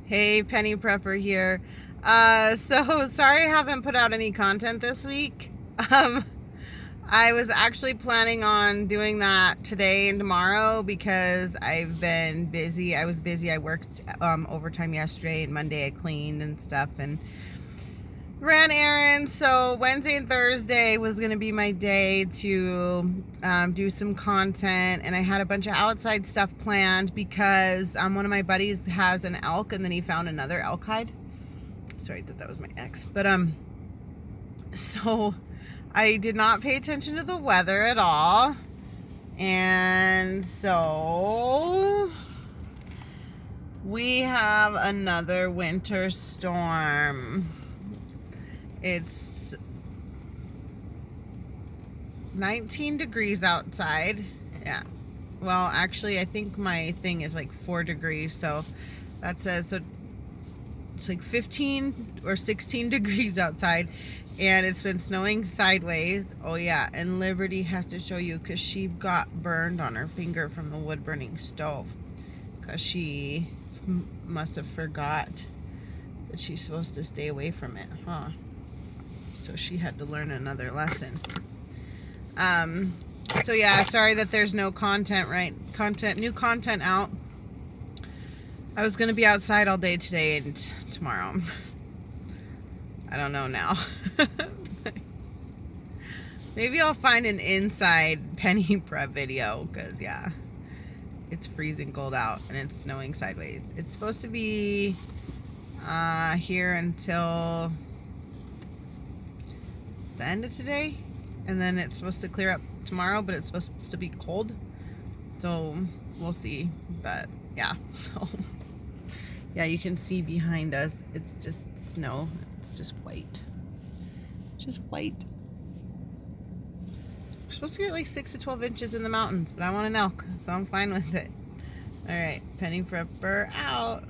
Hey, Penny Prepper here. So sorry I haven't put out any content this week. Um, I was actually planning on doing that today and tomorrow because I've been busy. I was busy. I worked overtime yesterday, and Monday I cleaned and stuff and ran errands. So Wednesday and Thursday was going to be my day to do some content, and I had a bunch of outside stuff planned because one of my buddies has an elk, and then he found another elk hide. Sorry, I thought that was my ex. But so I did not pay attention to the weather at all, and so we have another winter storm. It's 19 degrees outside. Yeah. Well, actually, I think my thing is like 4 degrees. So that says, so it's like 15 or 16 degrees outside. And it's been snowing sideways. Oh, yeah. And Liberty has to show you because she got burned on her finger from the wood burning stove. Because she must have forgot that she's supposed to stay away from it, huh? So she had to learn another lesson. So yeah, sorry that there's no new content out. I was gonna be outside all day today and tomorrow. I don't know now. Maybe I'll find an inside penny prep video, because yeah, it's freezing cold out and it's snowing sideways. It's supposed to be here until the end of today, and then it's supposed to clear up tomorrow, but it's supposed to be cold, so we'll see. But yeah, so yeah, you can see behind us, it's just snow. It's just white. We're supposed to get like 6 to 12 inches in the mountains, but I want an elk, so I'm fine with it. All right, Penny Prepper out.